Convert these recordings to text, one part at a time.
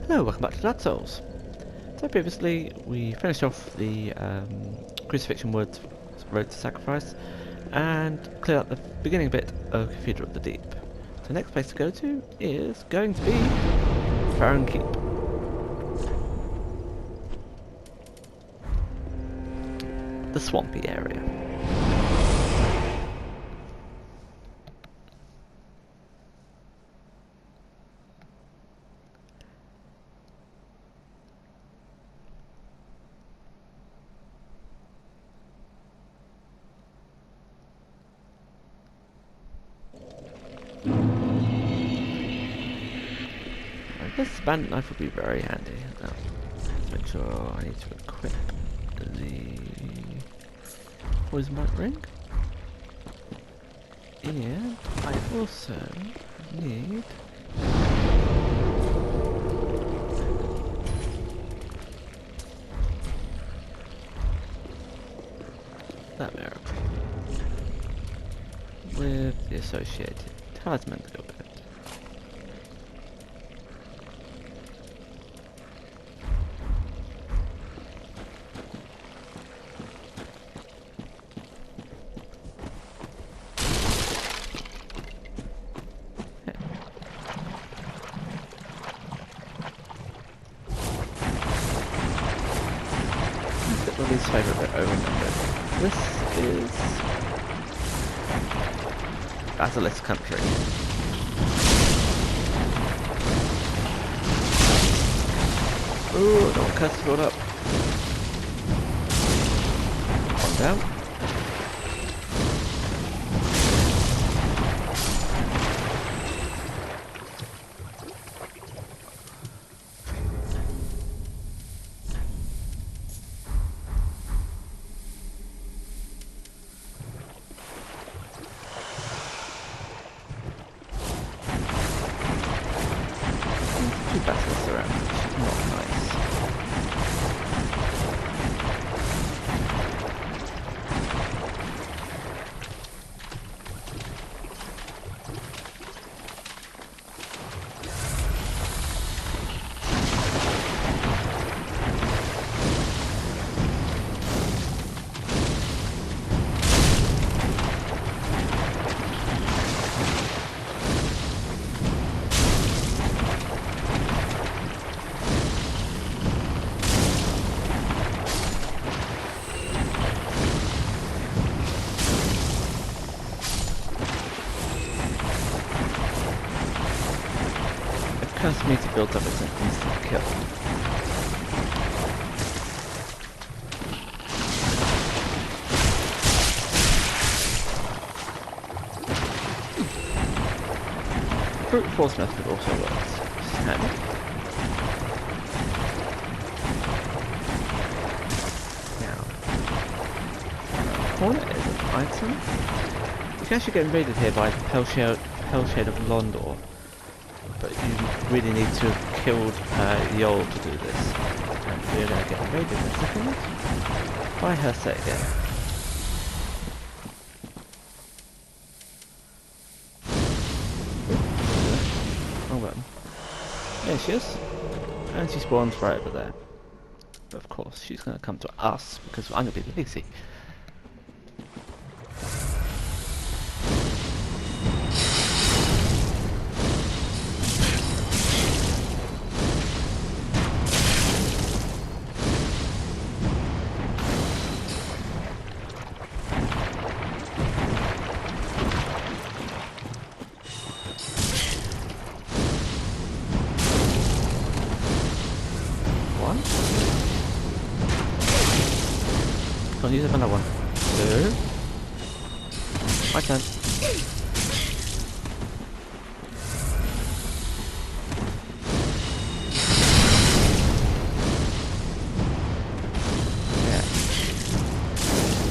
Hello, welcome back to Dark Souls. So previously we finished off the Crucifixion Woods Road to Sacrifice and cleared up the beginning bit of Cathedral of the Deep. So the next place to go to is going to be Farron Keep. The swampy area. This bandit knife would be very handy. Now, let's make sure I need to equip the poison white ring. And I also need that mirror with the associated talisman to go with it. Lily's favourite bit over and over. This is Basilisk Country. Ooh, don't want curse to build up. One down. Two basilisks around, which is not nice. Curse me to build up as an instant kill. Brute force method also works. Which is handy. Now, corner is an item. You can actually get invaded here by the Pale Shade of Londor. But you really need to have killed Yol to do this. And we're going to get invaded in a second. By her set again. Oh well. There she is. And she spawns right over there. But of course, she's going to come to us because I'm going to be lazy. Don't use another one. Two. My turn. Yeah.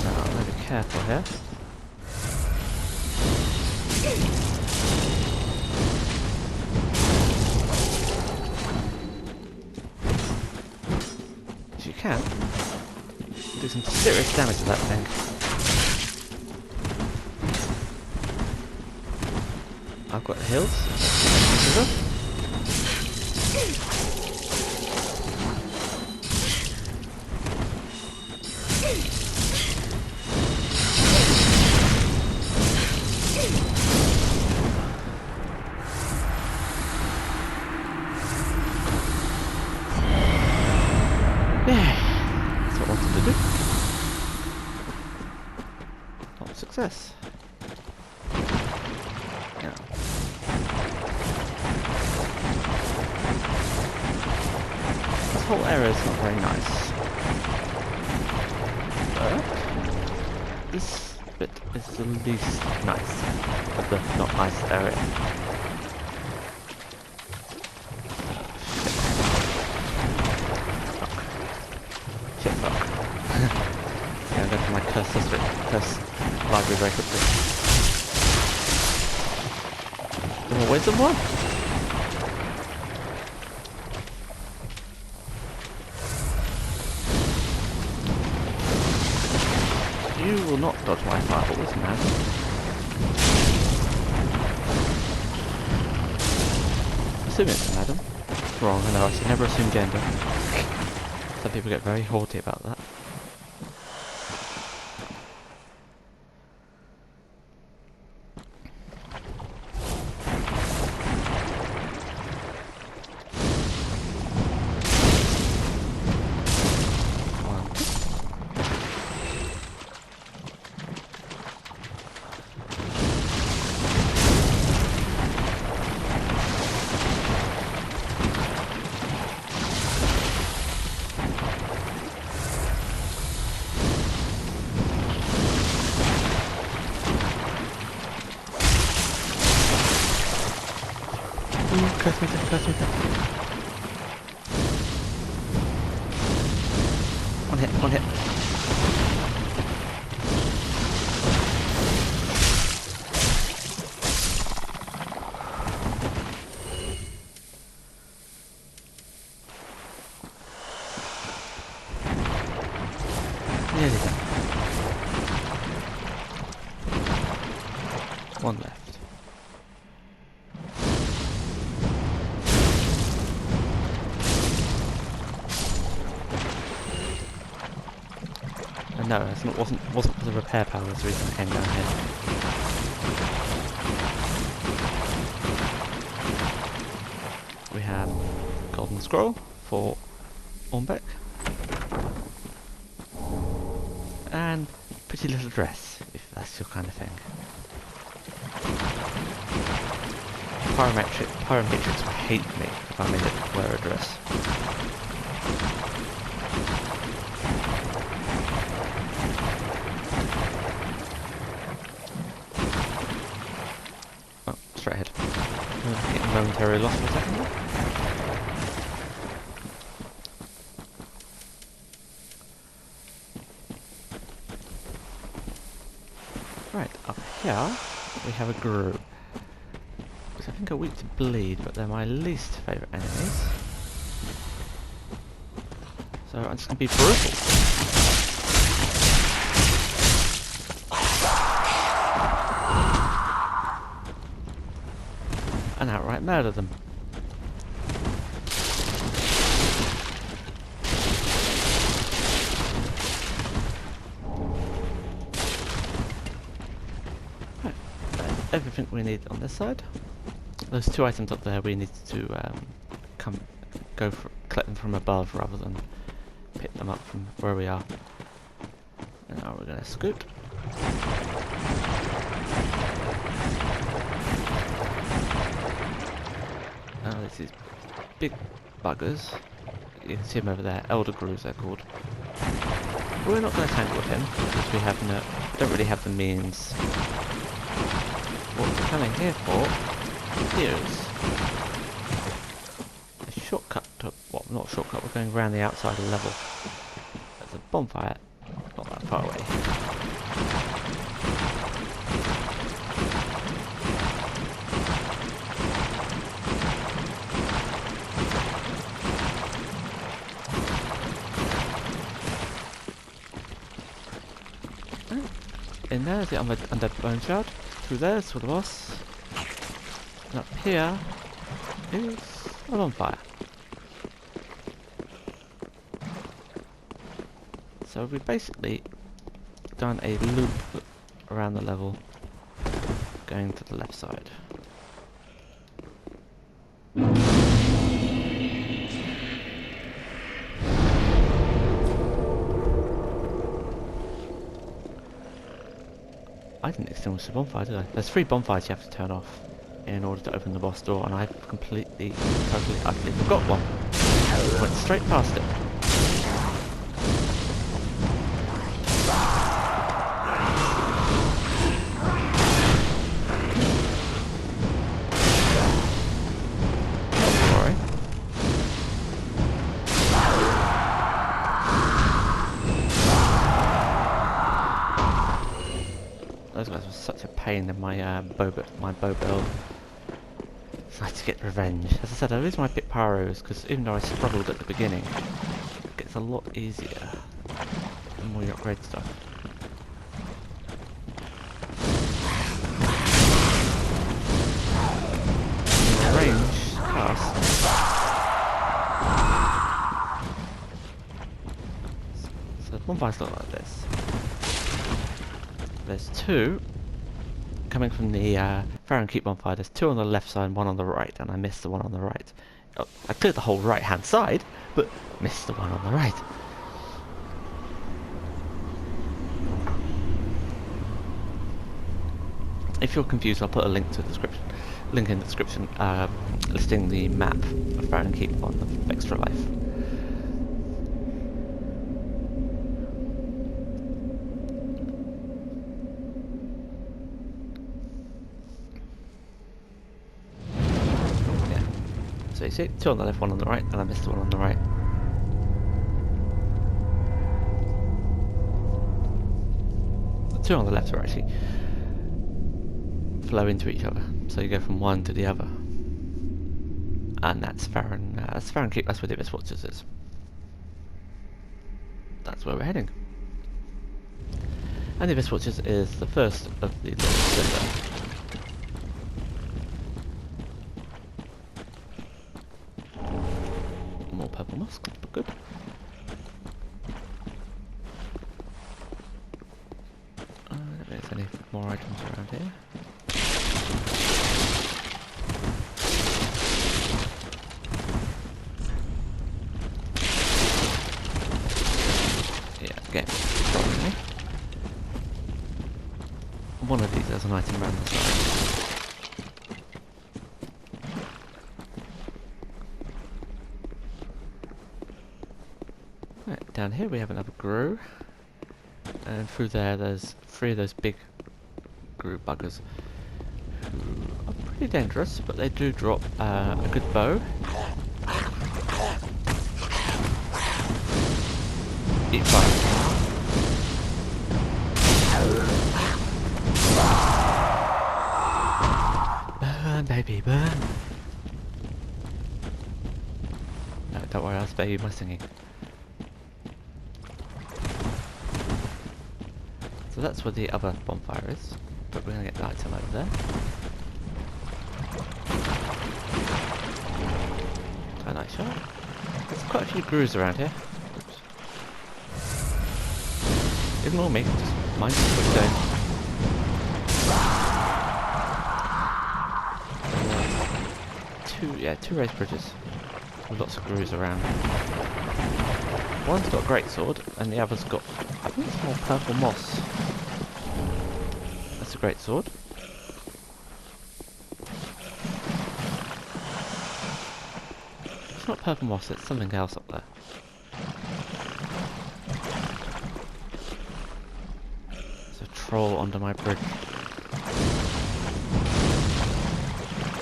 Now, I'm going to be careful here. If you can. Do some serious damage to that thing. I've got the hills. Yeah, that's what I wanted to do. Not a success. Yeah. This whole area is not very nice. But this bit is the least nice of the not nice area. Shit, fuck. Yeah, I'm going to my cursed district, cursed library very quickly. More wisdom one? You will not dodge my fireballs, man. Assume it's a madam. Wrong, I know, I should never assume gender. Some people get very haughty about that. Curse me death, curse me death. One hit, one hit. Nearly done. One left. No, it wasn't for the repair power, that's the reason I came down here. We have Golden Scroll for Ormbeck. And pretty little dress, if that's your kind of thing. Pyromatrix will hate me if I made it wear a dress. Straight ahead. Getting momentarily lost for a second. Right, up here we have a group, which I think are weak to bleed, but they're my least favourite enemies. So I'm just going to be brutal. And outright murder them. Right, everything we need on this side. Those two items up there we need to collect them from above rather than pick them up from where we are. And now we're going to scoot. Oh, this is big buggers. You can see them over there, Elder Grooves they're called. But we're not going to tangle with him because we have don't really have the means. What we're coming here for is a shortcut to, well, not a shortcut, we're going around the outside of the level. There's a bonfire not that far away. In there is the undead bone shard. Through there is for the boss. And up here is a bonfire. So we've basically done a loop around the level, going to the left side. I didn't extinguish the bonfire, did I? There's 3 bonfires you have to turn off in order to open the boss door, and I've completely, totally, utterly forgot one. Went straight past it. Sorry. Those guys were such a pain in my bow build. I had to get revenge. As I said, I lose my pit pyros because even though I struggled at the beginning, it gets a lot easier the more you upgrade stuff. Range cast. So the bonfires look like this. There's 2 coming from the Farron Keep bonfire. There's 2 on the left side and 1 on the right, and I missed the one on the right. Oh, I cleared the whole right hand side, but missed the one on the right. If you're confused, I'll put a link to the description. Link in the description, listing the map of Farron Keep on the Extra Life. So you see, 2 on the left, 1 on the right, and I missed the one on the right. The 2 on the left are actually flow into each other, so you go from one to the other. And that's Farron Keep, that's where the Abyss Watchers is. That's where we're heading. And the Abyss Watchers is the first of the little cylinder. More purple musk, but good. I don't know if there's any more items around here. Yeah, again, probably. One of these has an item around the side. Right, down here we have another grue, and through there there's 3 of those big grue buggers who are pretty dangerous, but they do drop a good bow. Eat fire. Burn, baby, burn. No, don't worry, I'll spare you my singing. So that's where the other bonfire is, but we're going to get the item over there. A nice shot. There's quite a few grues around here. Oops. Ignore me, just mind what you're doing. Two raised bridges with lots of grues around. One's got a great sword, and the other's got, I think it's more purple moss. That's a great sword. It's not purple moss, it's something else up there. There's a troll under my bridge.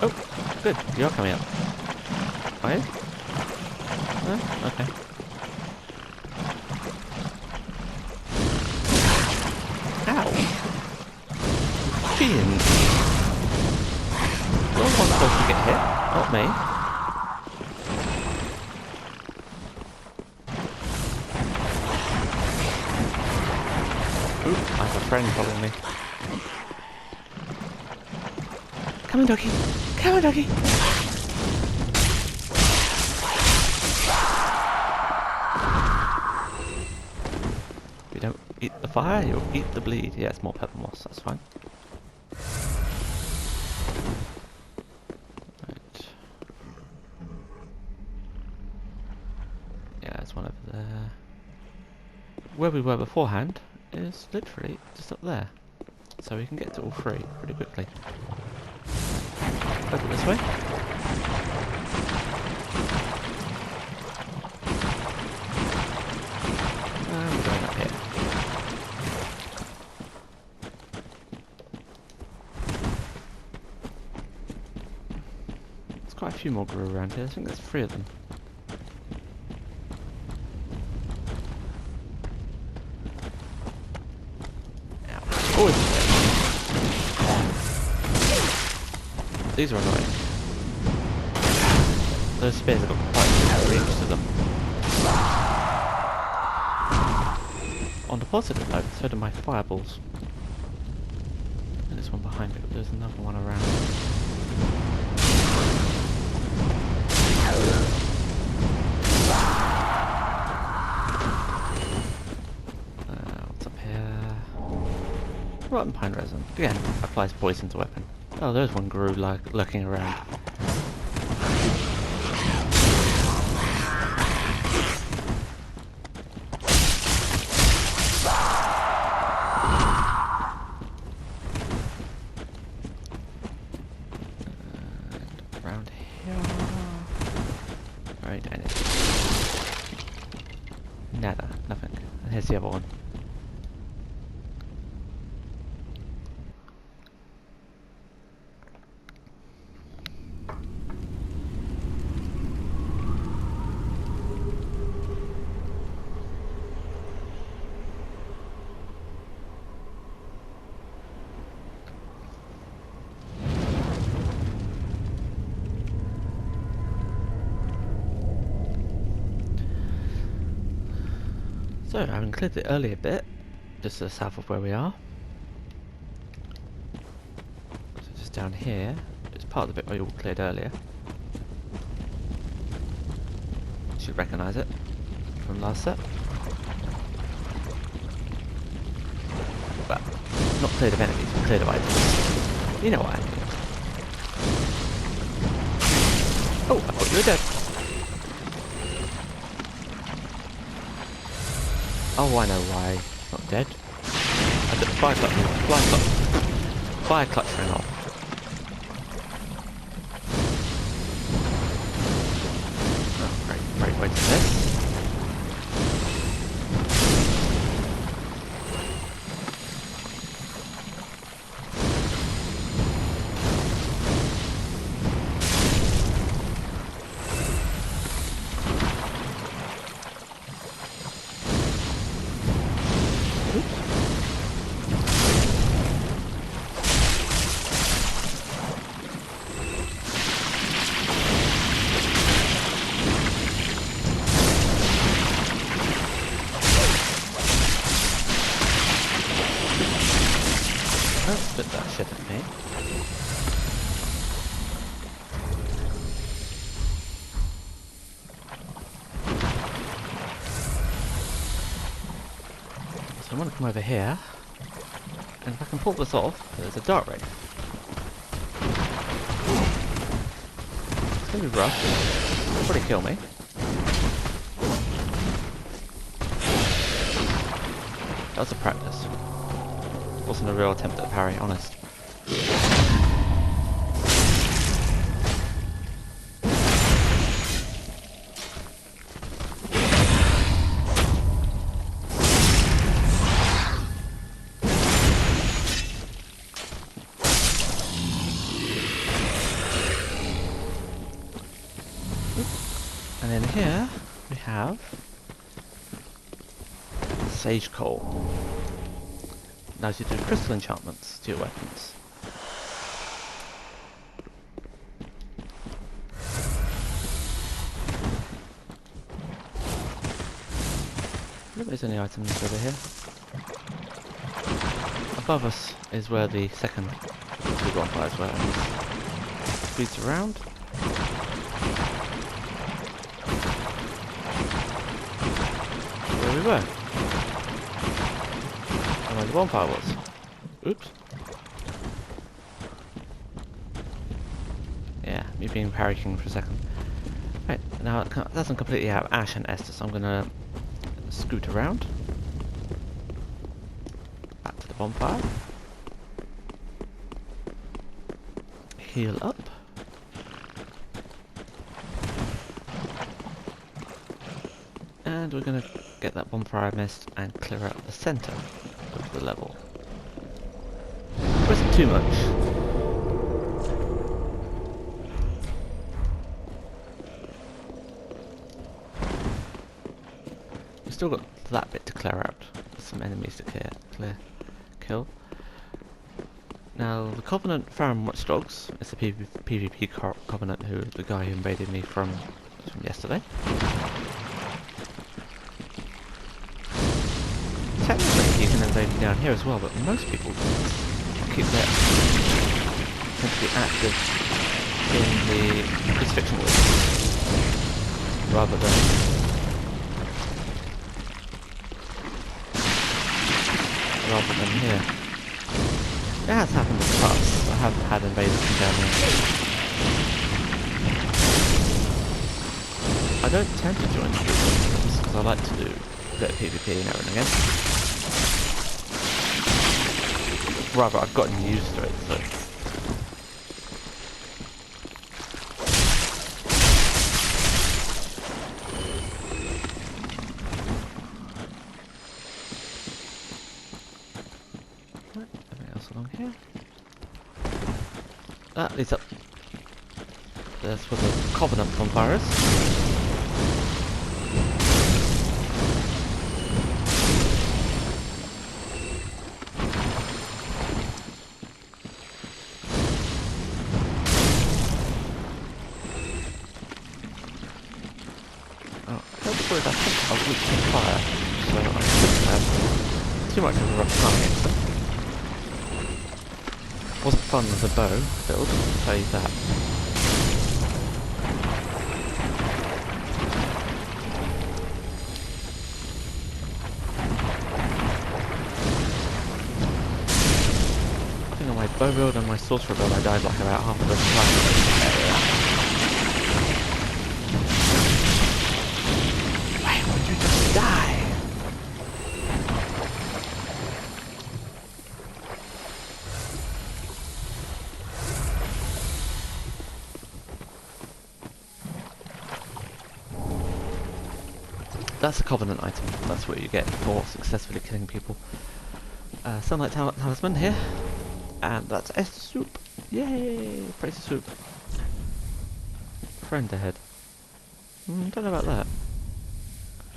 Oh, good, you're coming up. Are you? No? Okay. Ow! Fiend! You're the one supposed to get hit, not me. Oop, I have a friend following me. Come on, doggy! Come on, doggy! Eat the fire, you'll eat the bleed. Yeah, it's more pepper moss, that's fine. Right. Yeah, there's one over there. Where we were beforehand is literally just up there. So we can get to all three pretty quickly. Over this way. And we're going up here. There's quite a few more grew around here. I think there's 3 of them. Always a mistake. These are annoying. Those spears have got quite good reach to them. On the positive note, so do my fireballs. And this one behind me, but there's another one around. What's up here? Rotten pine resin. Again, applies poison to weapon. Oh, there's one grew like lurking around. And around here. Right, and it's nada, nothing. And here's the other one. So, having cleared the earlier bit, just to the south of where we are. So just down here, it's part of the bit we all cleared earlier. You should recognise it from last set. Well, not cleared of enemies, but cleared of items. You know what I mean. Oh, I thought you were dead. Oh, I know why he's not dead. I did the fire clutch ran off. Oh, great way to this. Spit that shit at me. So I'm going to come over here, and if I can pull this off, there's a dart ray. It's going to be rough. It'll probably kill me. That was a practice. Wasn't a real attempt at a parry, honest. And then here we have sage coal. Allows you to do crystal enchantments to your weapons. I don't think there's any items over here. Above us is where the second two bonfires were. Speeds around. Where we were. where the bonfire was. Oops. Yeah, me being panicking for a second. Right, now it doesn't completely have ash and Estus, so I'm gonna scoot around. Back to the bonfire. Heal up. And we're gonna get that bonfire mist and clear out the centre of the level. Wasn't too much. We've still got that bit to clear out. Some enemies to kill. Now, the Covenant Farron Watchdogs is the PvP Covenant the guy who invaded me from yesterday. Technically, you can invade me down here as well, but most people tend to be active in the crucifixion woods rather than here. It has happened in the past. I haven't had invaders from down here. I don't tend to join groups because I like to do a bit of PvP now and again. Rather, I've gotten used to it, so. Anything else along here? That leads up. That's where the Covenant bonfire is. I think I'll reach the fire, so I shouldn't have too much of a rough time against them. Wasn't fun with the bow build, I'll tell you that. I think on my bow build and my sorcerer build I died like about half of the time in this area. Die! That's a Covenant item. That's what you get for successfully killing people. Sunlight Talisman here. And that's S soup. Yay! Praise the soup. Friend ahead. Don't know about that.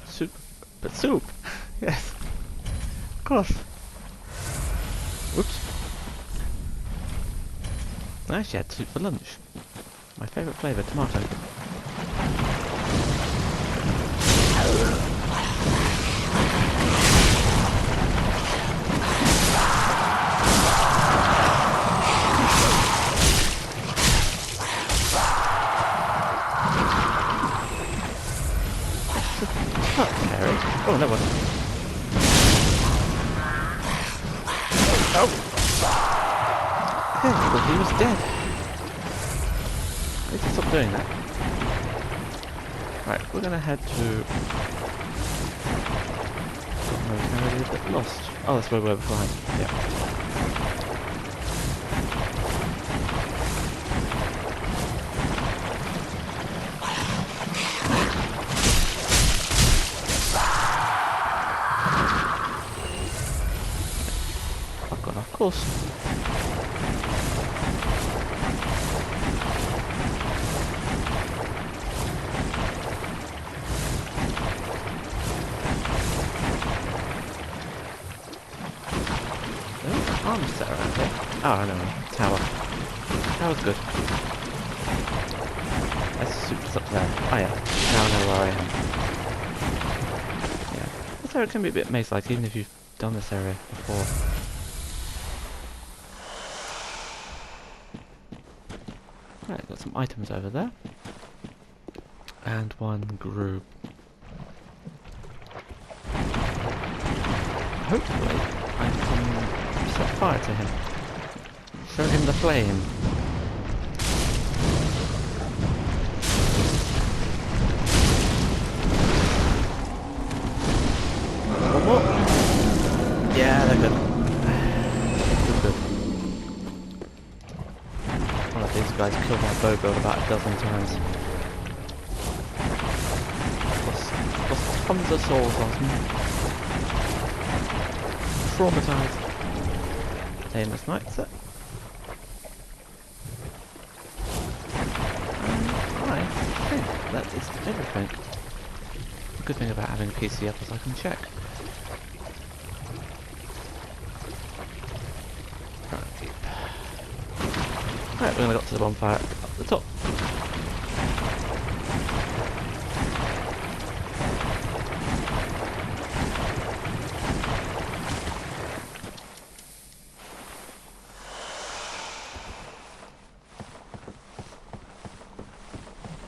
Soup. But soup! Yes. Of course. Whoops. I actually had soup for lunch. My favourite flavour, tomato. Oh, no one. Oh! Yeah, I thought he was dead. I need to stop doing that. Right, we're gonna head to... Oh, no, it's now a bit lost. Oh, that's where we were beforehand. Yeah. Of course. There's an arms set around here. Oh, I know. Tower. Tower's good. That's super up there. Oh yeah. Now I know where I am. Yeah. This area can be a bit maze-like even if you've done this area before. Right, got some items over there. And one group. Hopefully I can set fire to him. Show him the flame. One more. Yeah, they're good. Good. One of these guys killed my bow build about a dozen times. Lost tons of souls on him. Traumatized. Famous night set. I think that is everything. The good thing about having a PC up is I can check. Farron Keep. Right, we're gonna go to the bonfire up the top.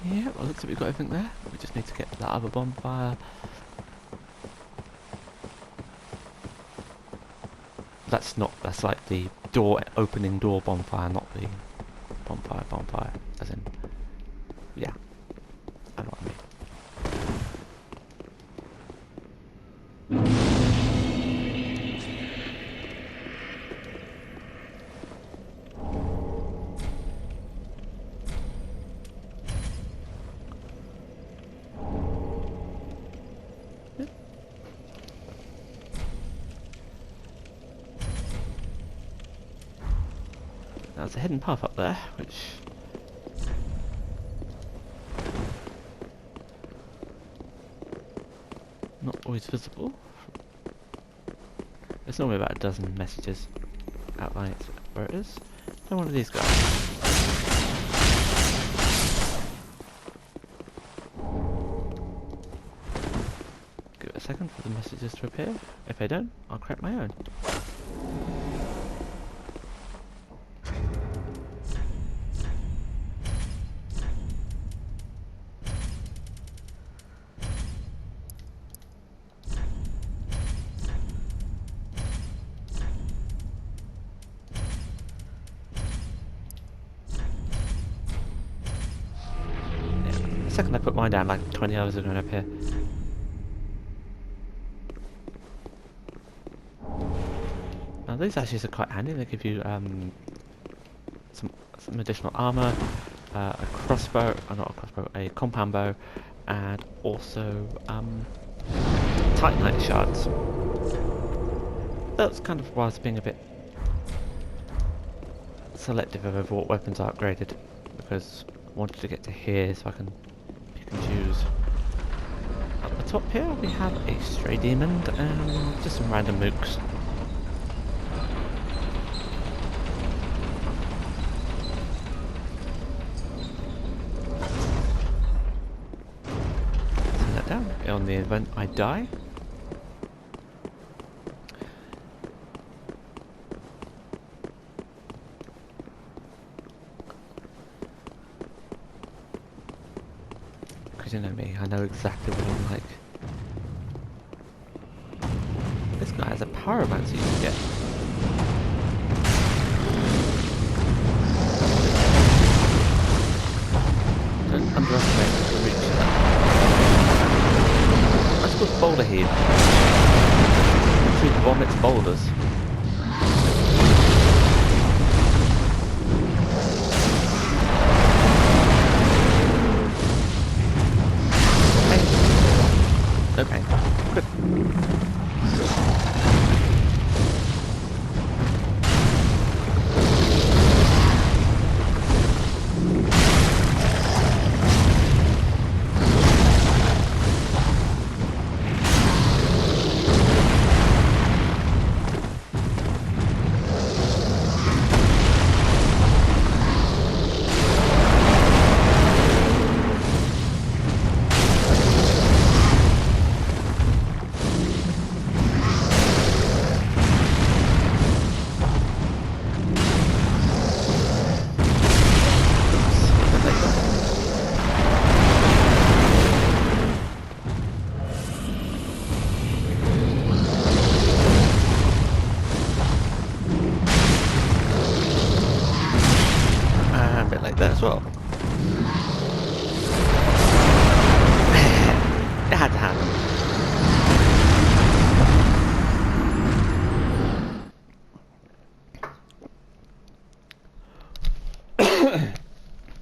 Yeah, well, looks like we've got everything there. We just need to get to that other bonfire. That's like the opening door bonfire, not the bonfire, as in, yeah, I know what I mean. There's a hidden path up there, which not always visible. There's normally about a dozen messages outlining where it is. So one of these guys. Give it a second for the messages to appear. If they don't, I'll create my own. The second I put mine down, like 20 others are going to appear. Now these actually are quite handy. They give you some additional armor, a crossbow, not a crossbow, a compound bow, and also titanite shards. That's kind of why I was being a bit selective over what weapons are upgraded, because I wanted to get to here so I can pick and choose. At the top here we have a stray demon and just some random mooks. Turn that down on the event I die. You know me, I know exactly what I'm like. This guy has a pyromancer you can get. Don't underestimate the reach of that. That's called boulder heave. The tree vomits boulders. Okay, good.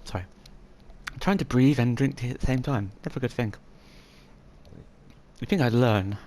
Sorry. I'm trying to breathe and drink tea at the same time. Never a good thing. You think I'd learn?